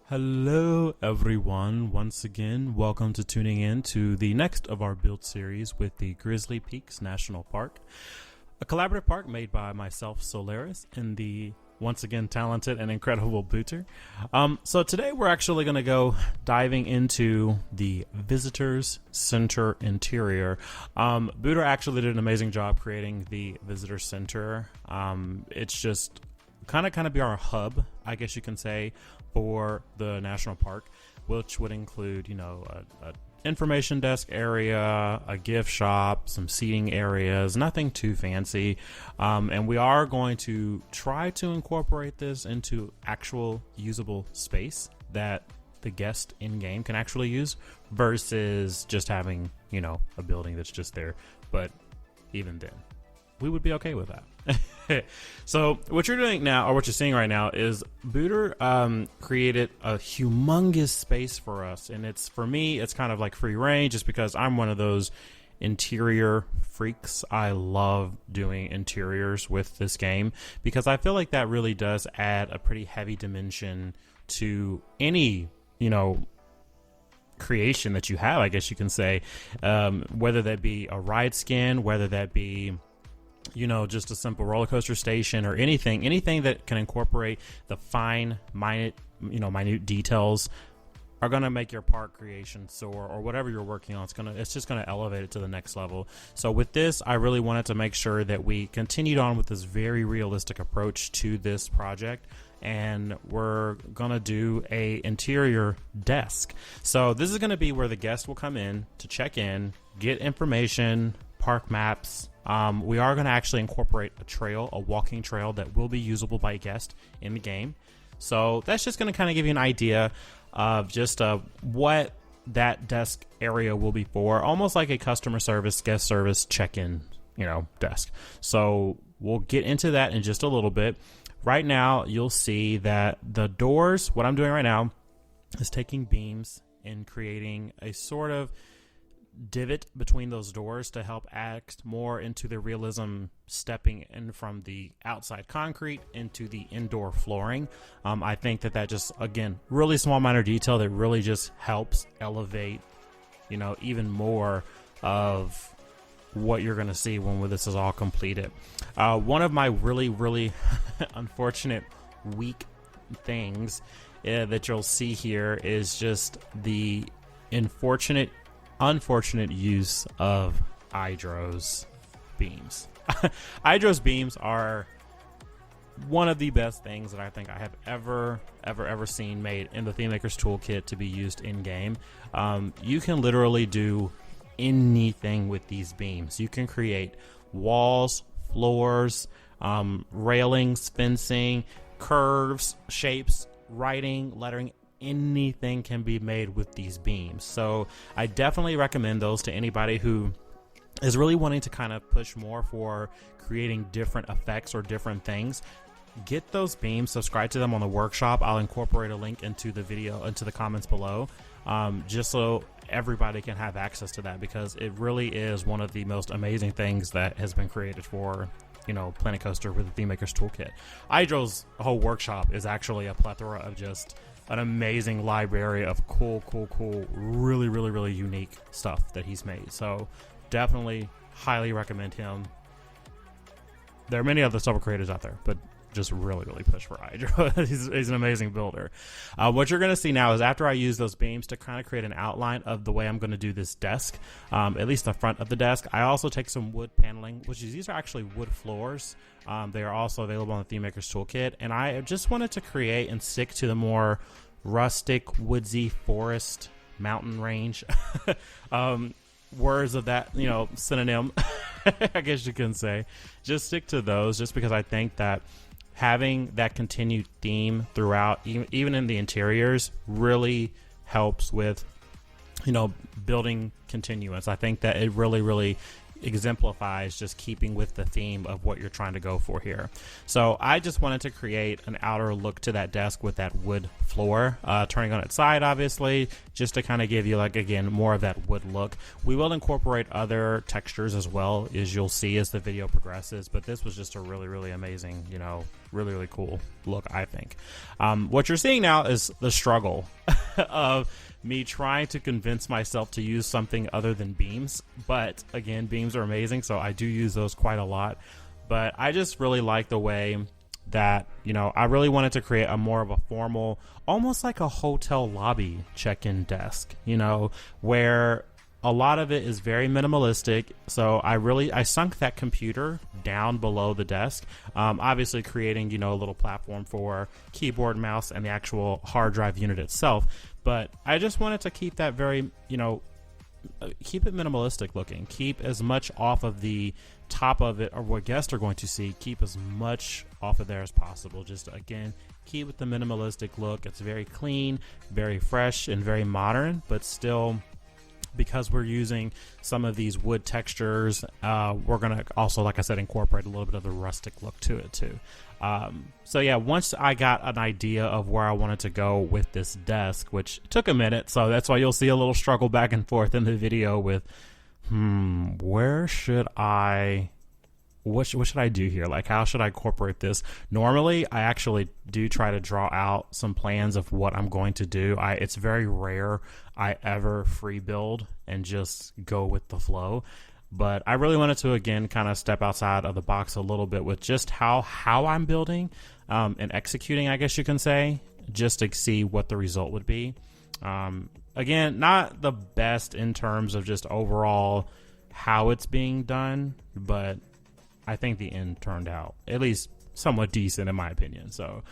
Hello everyone, once again, welcome to tuning in to the next of our build series with the Grizzly Peaks National Park, a collaborative park made by myself, Solaris, and the once again talented and incredible Booter. So today we're actually going to go diving into the Visitors Center interior. Booter actually did an amazing job creating the Visitor Center. It's just kind of be our hub, I guess you can say, for the national park, which would include, a information desk area, a gift shop, some seating areas, nothing too fancy. And we are going to try to incorporate this into actual usable space that the guest in game can actually use versus just having, a building that's just there. But even then, we would be okay with that. So what you're doing now, or what you're seeing right now, is Booter created a humongous space for us, and for me it's kind of like free reign, just because I'm one of those interior freaks. I love doing interiors with this game because I feel like that really does add a pretty heavy dimension to any creation that you have, I guess you can say, whether that be a ride skin, whether that be just a simple roller coaster station, or anything that can incorporate the fine, minute details are going to make your park creation soar, or whatever you're working on. It's just going to elevate it to the next level. So with this, I really wanted to make sure that we continued on with this very realistic approach to this project. And we're going to do a interior desk. So this is going to be where the guest will come in to check in, get information, park maps. We are going to actually incorporate a walking trail that will be usable by a guest in the game. So that's just going to kind of give you an idea of just what that desk area will be for, almost like a customer service, guest service check-in, desk. So we'll get into that in just a little bit. Right now, you'll see that the doors, what I'm doing right now is taking beams and creating a sort of divot between those doors to help act more into the realism, stepping in from the outside concrete into the indoor flooring. I think that just, again, really small minor detail that really just helps elevate even more of what you're going to see when this is all completed. One of my really unfortunate weak things that you'll see here is just the unfortunate use of iDro's beams. iDro's beams are one of the best things that I think I have ever seen made in the Thememaker's Toolkit to be used in game. You can literally do anything with these beams. You can create walls, floors, railings, fencing, curves, shapes, writing, lettering. Anything can be made with these beams. So I definitely recommend those to anybody who is really wanting to kind of push more for creating different effects or different things. Get those beams, subscribe to them on the workshop. I'll incorporate a link into the video, into the comments below, just so everybody can have access to that, because it really is one of the most amazing things that has been created for Planet Coaster with the Thememaker's Toolkit. iDro's whole workshop is actually a plethora of just an amazing library of cool, really unique stuff that he's made. So definitely highly recommend him. There are many other software creators out there, but just really push for iDro. he's an amazing builder. What you're going to see now is after I use those beams to kind of create an outline of the way I'm going to do this desk, at least the front of the desk, I also take some wood paneling, these are actually wood floors. They are also available on the Thememaker's Toolkit, and I just wanted to create and stick to the more rustic, woodsy, forest, mountain range words of that, synonym, I guess you can say. Just stick to those, just because I think that having that continued theme throughout, even in the interiors, really helps with, building continuance. I think that it really exemplifies just keeping with the theme of what you're trying to go for here. So I just wanted to create an outer look to that desk with that wood floor, turning on its side, obviously, just to kind of give you, like, again, more of that wood look. We will incorporate other textures as well, as you'll see as the video progresses, but this was just a really, really amazing, you know, really, really cool look, I think. What you're seeing now is the struggle of me trying to convince myself to use something other than beams. But again, beams are amazing, so I do use those quite a lot. But I just really like the way that, you know, I really wanted to create a more of a formal, almost like a hotel lobby check-in desk, you know, where a lot of it is very minimalistic. So I sunk that computer down below the desk, obviously creating, you know, a little platform for keyboard, mouse, and the actual hard drive unit itself. But I just wanted to keep that very, you know, keep it minimalistic looking, keep as much off of the top of it, or what guests are going to see, keep as much off of there as possible. Just, again, keep with the minimalistic look. It's very clean, very fresh, and very modern, but still, because we're using some of these wood textures, we're going to also, like I said, incorporate a little bit of the rustic look to it too. So yeah, once I got an idea of where I wanted to go with this desk, which took a minute, so that's why you'll see a little struggle back and forth in the video with, where should I... what should I do here? Like, how should I incorporate this? Normally, I actually do try to draw out some plans of what I'm going to do. It's very rare I ever free build and just go with the flow. But I really wanted to, again, kind of step outside of the box a little bit with just how I'm building and executing, I guess you can say, just to see what the result would be. Again, not the best in terms of just overall how it's being done, but I think the end turned out at least somewhat decent in my opinion. So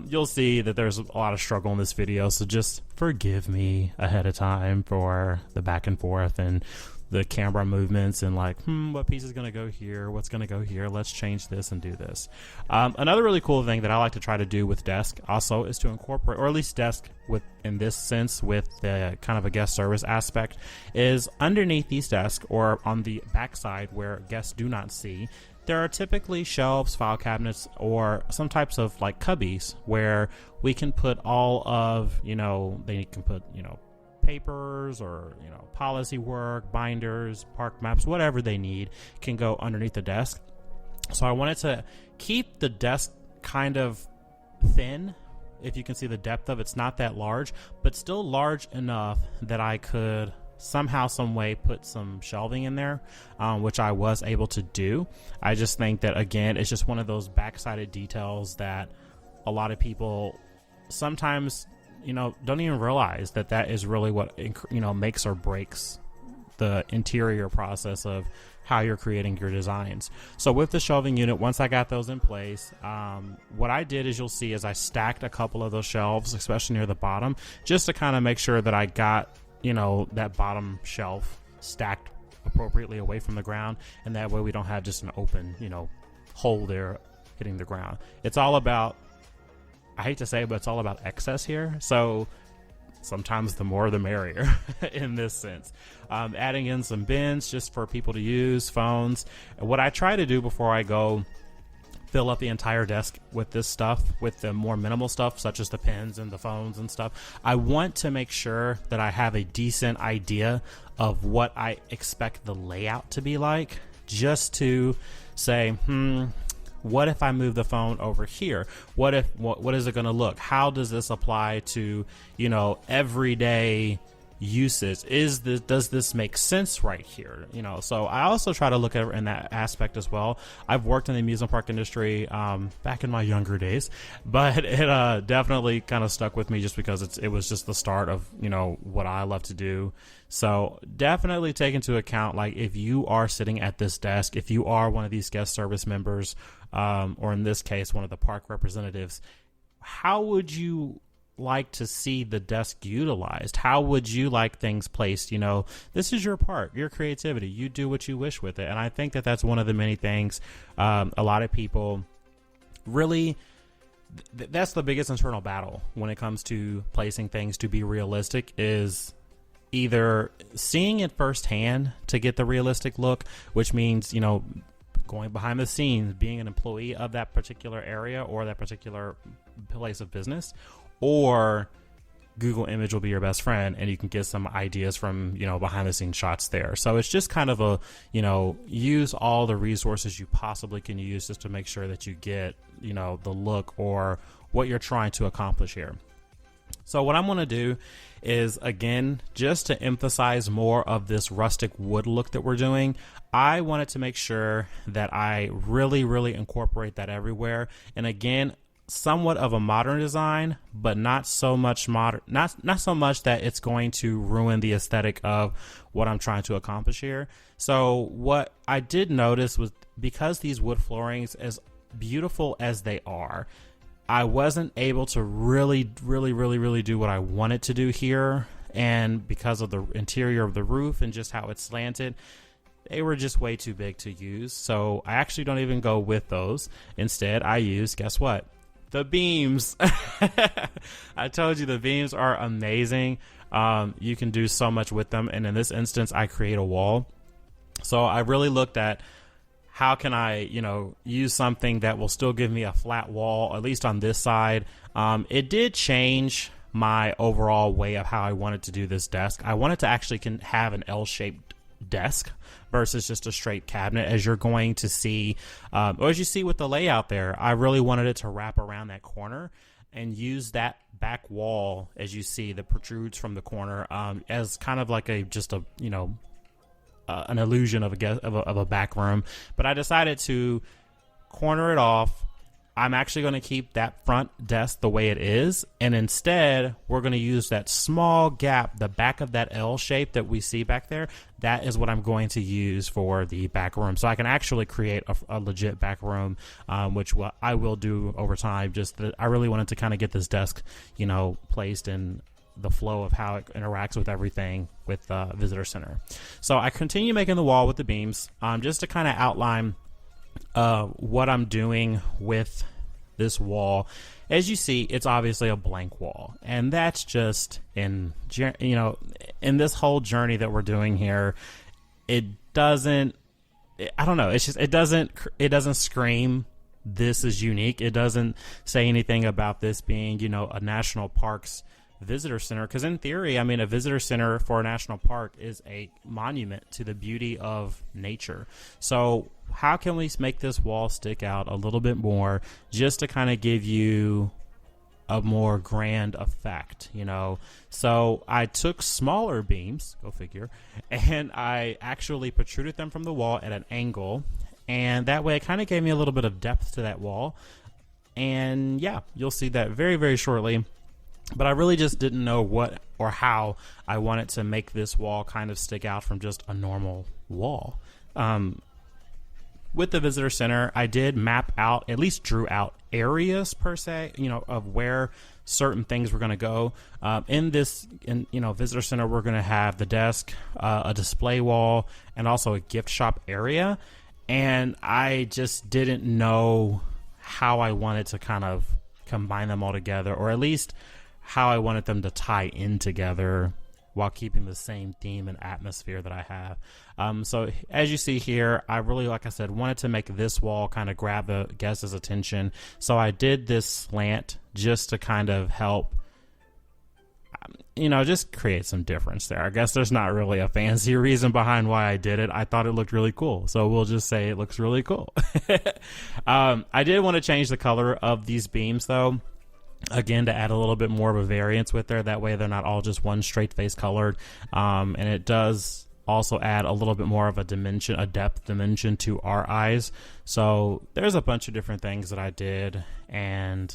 you'll see that there's a lot of struggle in this video, so just forgive me ahead of time for the back and forth and the camera movements and like, what piece is going to go here? What's going to go here? Let's change this and do this. Another really cool thing that I like to try to do with desk also is to incorporate, or at least desk with, in this sense, with the kind of a guest service aspect, is underneath these desks or on the backside where guests do not see, there are typically shelves, file cabinets, or some types of like cubbies where we can put all of, you know, they can put, you know, papers or, you know, policy work, binders, park maps, whatever they need can go underneath the desk. So I wanted to keep the desk kind of thin. If you can see the depth of it's not that large, but still large enough that I could somehow, some way put some shelving in there, which I was able to do. I just think that, again, it's just one of those backsided details that a lot of people sometimes, you know, don't even realize that that is really what, you know, makes or breaks the interior process of how you're creating your designs. So with the shelving unit, once I got those in place, what I did is, you'll see, is I stacked a couple of those shelves, especially near the bottom, just to kind of make sure that I got, you know, that bottom shelf stacked appropriately away from the ground, and that way we don't have just an open, you know, hole there hitting the ground. It's all about, I hate to say it, but it's all about excess here. So sometimes the more the merrier in this sense. Adding in some bins just for people to use, phones. What I try to do before I go fill up the entire desk with this stuff, with the more minimal stuff such as the pens and the phones and stuff, I want to make sure that I have a decent idea of what I expect the layout to be like, just to say, what if I move the phone over here? What is it going to look? How does this apply to, you know, everyday usage? Does this make sense right here? You know, so I also try to look at it in that aspect as well. I've worked in the amusement park industry back in my younger days, but it definitely kind of stuck with me just because it was just the start of, you know, what I love to do. So definitely take into account, like, if you are sitting at this desk, if you are one of these guest service members, or in this case, one of the park representatives, how would you like to see the desk utilized? How would you like things placed? You know, this is your park, your creativity. You do what you wish with it. And I think that that's one of the many things a lot of people really, that's the biggest internal battle when it comes to placing things to be realistic, is either seeing it firsthand to get the realistic look, which means, you know, going behind the scenes, being an employee of that particular area or that particular place of business, or Google image will be your best friend and you can get some ideas from, you know, behind the scenes shots there. So it's just kind of a, you know, use all the resources you possibly can use just to make sure that you get, you know, the look or what you're trying to accomplish here. So what I'm going to do is, again, just to emphasize more of this rustic wood look that we're doing, I wanted to make sure that I really, really incorporate that everywhere. And again, somewhat of a modern design, but not so much modern, not so much that it's going to ruin the aesthetic of what I'm trying to accomplish here. So what I did notice was, because these wood floorings, as beautiful as they are, I wasn't able to really do what I wanted to do here. And because of the interior of the roof and just how it's slanted, they were just way too big to use. So I actually don't even go with those. Instead, I use, guess what? The beams. I told you the beams are amazing. You can do so much with them. And in this instance, I create a wall. So I really looked at, how can I, you know, use something that will still give me a flat wall, at least on this side. It did change my overall way of how I wanted to do this desk. I wanted to actually have an L-shaped desk versus just a straight cabinet, as you're going to see, or as you see with the layout there. I really wanted it to wrap around that corner and use that back wall, as you see, that protrudes from the corner, as kind of like an illusion of a back room. But I decided to corner it off. I'm actually going to keep that front desk the way it is, and instead we're going to use that small gap, the back of that L shape that we see back there. That is what I'm going to use for the back room, so I can actually create a legit back room, which I will do over time. Just that I really wanted to kind of get this desk, you know, placed in the flow of how it interacts with everything with the visitor center. So I continue making the wall with the beams, just to kind of outline what I'm doing with this wall. As you see, it's obviously a blank wall, and that's just in this whole journey that we're doing here. It doesn't scream this is unique. It doesn't say anything about this being, you know, a national parks visitor center, because in theory, I mean, a visitor center for a national park is a monument to the beauty of nature. So how can we make this wall stick out a little bit more, just to kind of give you a more grand effect, you know? So I took smaller beams, go figure, and I actually protruded them from the wall at an angle, and that way it kind of gave me a little bit of depth to that wall. And yeah, you'll see that very, very shortly. But I really just didn't know what or how I wanted to make this wall kind of stick out from just a normal wall. With the visitor center, I did map out, at least drew out areas per se, you know, of where certain things were going to go. In visitor center, we're going to have the desk, a display wall, and also a gift shop area. And I just didn't know how I wanted to kind of combine them all together, or at least how I wanted them to tie in together while keeping the same theme and atmosphere that I have. So as you see here, I really, like I said, wanted to make this wall kind of grab the guest's attention. So I did this slant just to kind of help, you know, just create some difference there. I guess there's not really a fancy reason behind why I did it. I thought it looked really cool, so we'll just say it looks really cool. I did want to change the color of these beams, though. Again, to add a little bit more of a variance with there. That way they're not all just one straight face colored. And it does also add a little bit more of a dimension, a depth dimension to our eyes. So there's a bunch of different things that I did and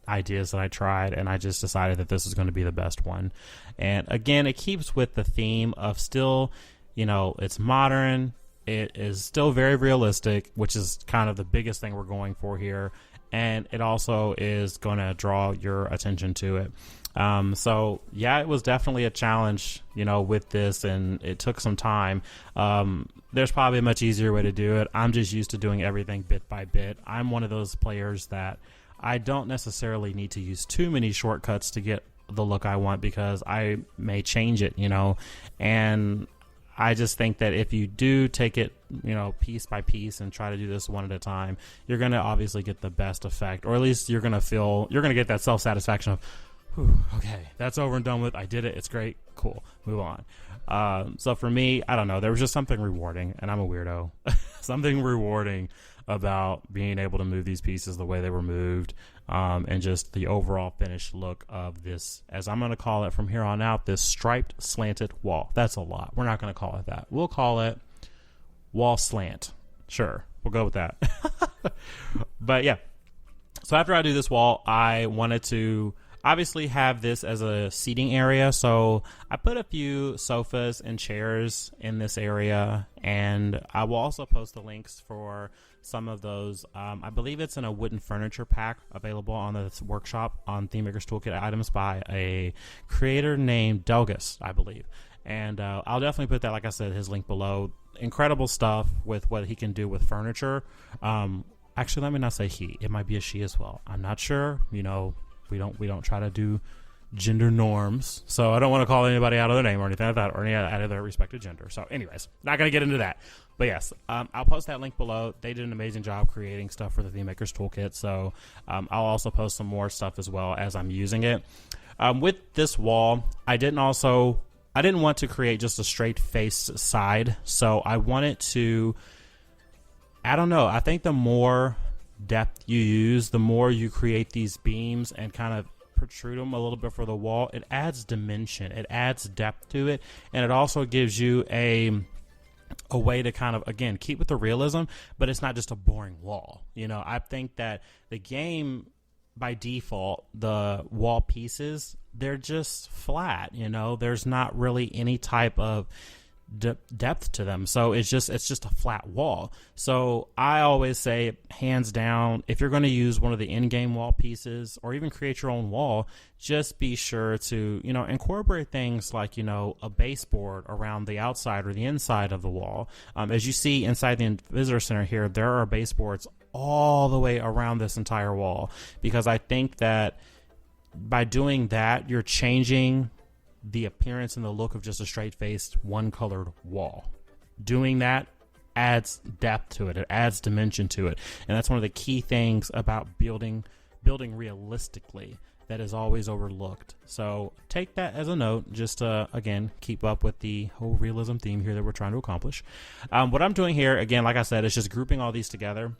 ideas that I tried, and I just decided that this is going to be the best one. And again, it keeps with the theme of still, you know, it's modern. It is still very realistic, which is kind of the biggest thing we're going for here. And it also is going to draw your attention to it. So yeah, it was definitely a challenge, you know, with this, and it took some time. There's probably a much easier way to do it. I'm just used to doing everything bit by bit. I'm one of those players that I don't necessarily need to use too many shortcuts to get the look I want, because I may change it, and I just think that if you do take it, piece by piece and try to do this one at a time, you're going to obviously get the best effect, or at least you're going to get that self-satisfaction of, whew, okay, that's over and done with. I did it. It's great. Cool. Move on. So for me, I don't know. There was just something rewarding, and I'm a weirdo. Something rewarding about being able to move these pieces the way they were moved, and just the overall finished look of this, as I'm going to call it from here on out, this striped slanted wall. That's a lot. We're not going to call it that. We'll call it wall slant. Sure. We'll go with that. But yeah. So after I do this wall, I wanted to obviously have this as a seating area. So I put a few sofas and chairs in this area, and I will also post the links for some of those. I believe it's in a wooden furniture pack available on the workshop on Thememaker's Toolkit items by a creator named Delgus, I believe. And I'll definitely put that, like I said, his link below. Incredible stuff with what he can do with furniture. Actually, let me not say he. It might be a she as well. I'm not sure. We don't try to do gender norms, so I don't want to call anybody out of their name or anything like that, or any out of their respective gender. So anyways, not going to get into that. But yes, I'll post that link below. They did an amazing job creating stuff for the Thememaker's Toolkit, so I'll also post some more stuff as well as I'm using it. With this wall, I didn't want to create just a straight faced side, so I wanted to, I don't know, I think the more depth you use, the more you create these beams and kind of protrude them a little bit for the wall, it adds dimension, it adds depth to it, and it also gives you a way to kind of, again, keep with the realism, but it's not just a boring wall. I think that the game, by default, the wall pieces, they're just flat. There's not really any type of depth to them, so it's just a flat wall. So I always say, hands down, if you're going to use one of the in-game wall pieces or even create your own wall, just be sure to incorporate things like a baseboard around the outside or the inside of the wall. As you see inside the visitor center here, there are baseboards all the way around this entire wall, because I think that by doing that, you're changing the appearance and the look of just a straight-faced, one-colored wall. Doing that adds depth to it. It adds dimension to it. And that's one of the key things about building realistically that is always overlooked. So take that as a note, just to, again, keep up with the whole realism theme here that we're trying to accomplish. What I'm doing here, again, like I said, is just grouping all these together,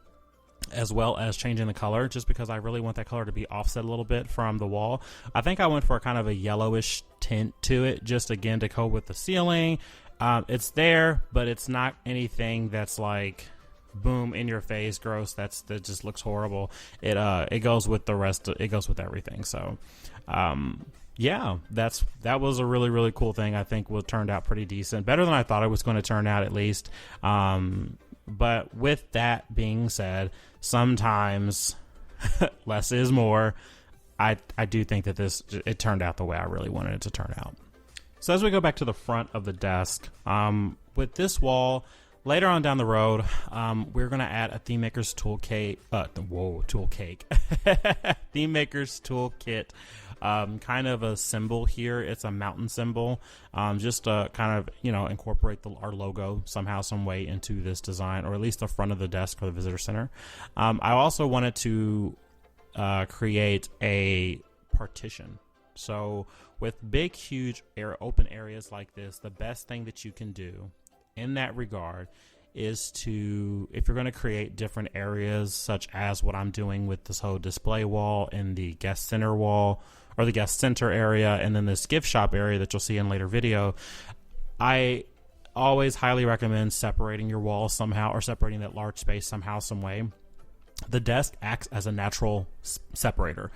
as well as changing the color, just because I really want that color to be offset a little bit from the wall. I think I went for a kind of a yellowish tint to it, just again to go with the ceiling. It's there, but it's not anything that's like boom in your face, gross. That just looks horrible. It goes with the rest. It goes with everything. So yeah, that was a really, really cool thing. I think turned out pretty decent, better than I thought it was going to turn out, at least. But with that being said, sometimes less is more. I do think that it turned out the way I really wanted it to turn out. So as we go back to the front of the desk, with this wall, later on down the road, we're going to add a Thememaker's Toolkit. Thememaker's Toolkit. Kind of a symbol here. It's a mountain symbol, just to kind of incorporate our logo somehow, some way into this design, or at least the front of the desk for the visitor center. I also wanted to create a partition. So with big, huge open areas like this, the best thing that you can do in that regard is to, if you're going to create different areas, such as what I'm doing with this whole display wall and the guest center wall, or the guest center area, and then this gift shop area that you'll see in later video, I always highly recommend separating your walls somehow, or separating that large space somehow, some way. The desk acts as a natural separator.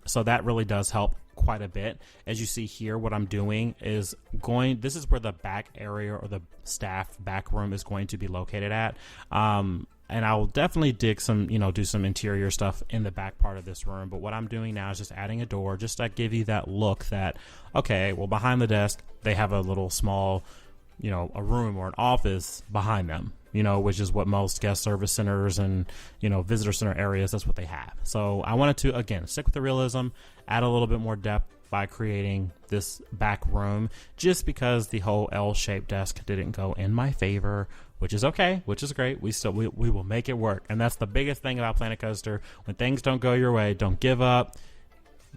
So that really does help quite a bit. As you see here, what I'm doing is this is where the back area or the staff back room is going to be located at. And I'll definitely dig some, do some interior stuff in the back part of this room. But what I'm doing now is just adding a door, just to give you that look that, okay, well, behind the desk, they have a little small, a room or an office behind them, which is what most guest service centers and, visitor center areas, that's what they have. So I wanted to, again, stick with the realism, add a little bit more depth by creating this back room, just because the whole L-shaped desk didn't go in my favor, which is okay, which is great. We will make it work. And that's the biggest thing about Planet Coaster. When things don't go your way, don't give up.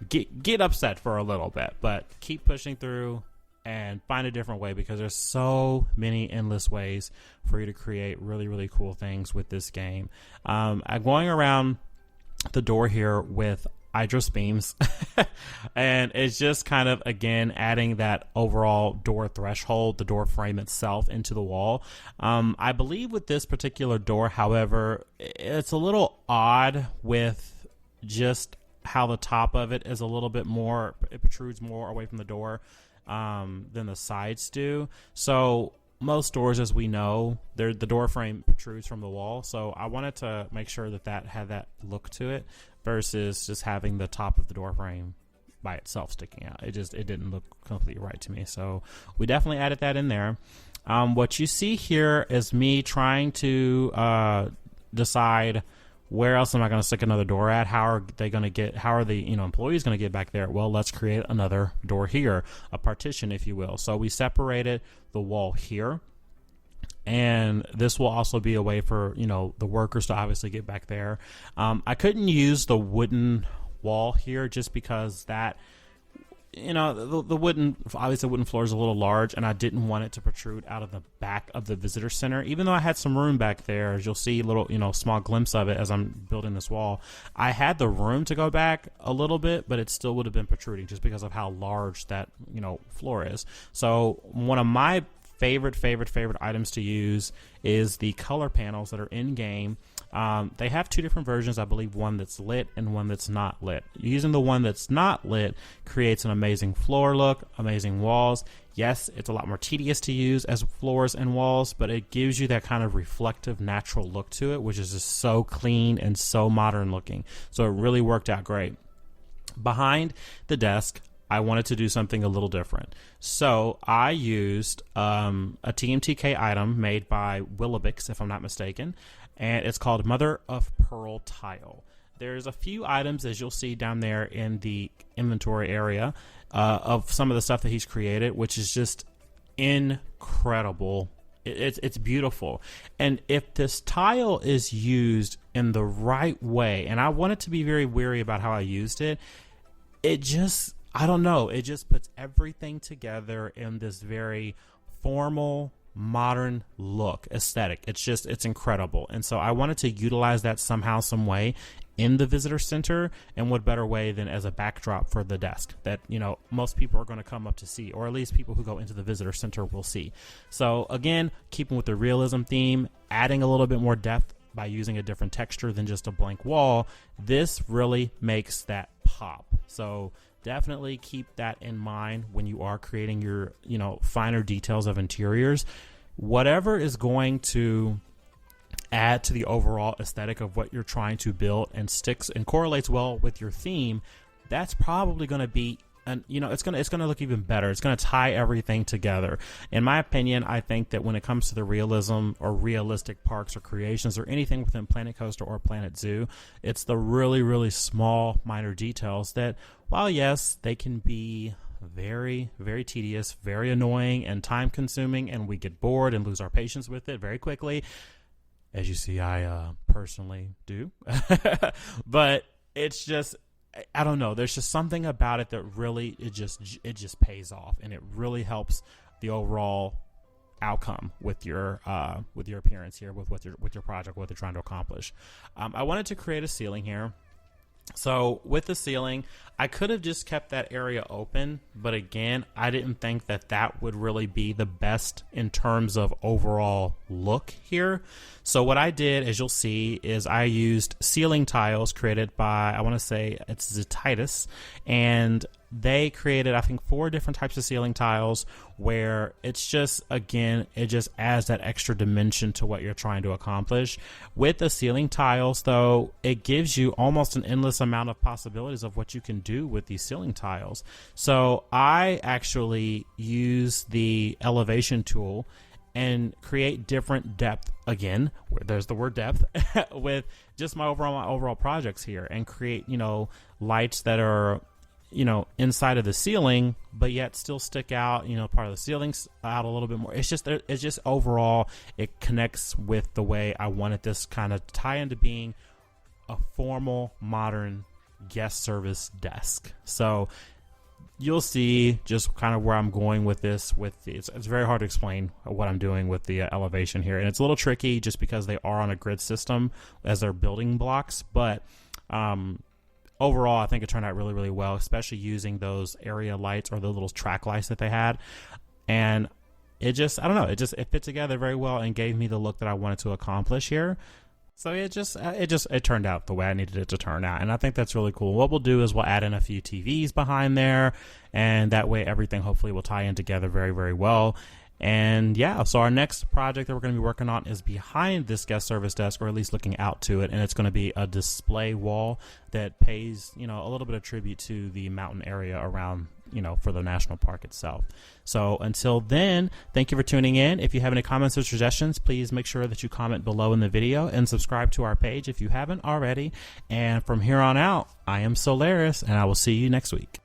Get upset for a little bit, but keep pushing through and find a different way, because there's so many endless ways for you to create really, really cool things with this game. I'm going around the door here with iDro beams and it's just kind of, again, adding that overall door threshold, the door frame itself, into the wall. I believe with this particular door, however, it's a little odd with just how the top of it is a little bit more, it protrudes more away from the door than the sides do. So most doors, as we know, the door frame protrudes from the wall. So I wanted to make sure that had that look to it versus just having the top of the door frame by itself sticking out. It didn't look completely right to me. So we definitely added that in there. What you see here is me trying to decide, where else am I going to stick another door at? How are the employees going to get back there? Well, let's create another door here, a partition, if you will. So we separated the wall here, and this will also be a way for, the workers to obviously get back there. I couldn't use the wooden wall here just because that, the wooden floor is a little large, and I didn't want it to protrude out of the back of the visitor center. Even though I had some room back there, as you'll see, little, small glimpse of it as I'm building this wall. I had the room to go back a little bit, but it still would have been protruding just because of how large that, floor is. So one of my favorite items to use is the color panels that are in game. They have two different versions, I believe, one that's lit and one that's not lit. Using the one that's not lit creates an amazing floor look, amazing walls. Yes, it's a lot more tedious to use as floors and walls, but it gives you that kind of reflective, natural look to it, which is just so clean and so modern looking. So it really worked out great. Behind the desk, I wanted to do something a little different. So I used a TMTK item made by Willibix, if I'm not mistaken, and it's called Mother of Pearl Tile. There's a few items, as you'll see down there in the inventory area, of some of the stuff that he's created, which is just incredible. It's beautiful. And if this tile is used in the right way, and I wanted to be very wary about how I used it, I don't know. It just puts everything together in this very formal, modern look, aesthetic. It's incredible. And so I wanted to utilize that somehow, some way in the visitor center, and what better way than as a backdrop for the desk that, most people are going to come up to see, or at least people who go into the visitor center will see. So again, keeping with the realism theme, adding a little bit more depth by using a different texture than just a blank wall, this really makes that pop. So definitely keep that in mind when you are creating your, finer details of interiors. Whatever is going to add to the overall aesthetic of what you're trying to build and sticks and correlates well with your theme, that's probably going to be, and it's going to look even better. It's going to tie everything together. In my opinion, I think that when it comes to the realism or realistic parks or creations or anything within Planet Coaster or Planet Zoo, it's the really, really small, minor details that, while yes, they can be very, very tedious, very annoying and time consuming, and we get bored and lose our patience with it very quickly. As you see, I personally do. But it's just, I don't know. There's just something about it that really, it just pays off, and it really helps the overall outcome with your appearance here, with your project, what they're trying to accomplish. I wanted to create a ceiling here. So with the ceiling, I could have just kept that area open, but again, I didn't think that would really be the best in terms of overall look here. So what I did, as you'll see, is I used ceiling tiles created by, I want to say it's Ztitus, and they created, I think, 4 different types of ceiling tiles where it's just, again, it just adds that extra dimension to what you're trying to accomplish. With the ceiling tiles, though, it gives you almost an endless amount of possibilities of what you can do with these ceiling tiles. So I actually use the elevation tool and create different depth, again, where there's the word depth, with just my overall projects here, and create, lights that are inside of the ceiling, but yet still stick out, part of the ceilings out a little bit more. It's just overall, it connects with the way I wanted this kind of tie into being a formal, modern guest service desk. So you'll see just kind of where I'm going with this. It's very hard to explain what I'm doing with the elevation here, and it's a little tricky just because they are on a grid system as their building blocks. But overall, I think it turned out really, really well, especially using those area lights or the little track lights that they had. And it just, I don't know, it fit together very well and gave me the look that I wanted to accomplish here. So it turned out the way I needed it to turn out. And I think that's really cool. What we'll do is we'll add in a few TVs behind there, and that way everything hopefully will tie in together very, very well. And yeah, so our next project that we're going to be working on is behind this guest service desk, or at least looking out to it. And it's going to be a display wall that pays, a little bit of tribute to the mountain area around, for the national park itself. So until then, thank you for tuning in. If you have any comments or suggestions, please make sure that you comment below in the video and subscribe to our page if you haven't already. And from here on out, I am Solaris, and I will see you next week.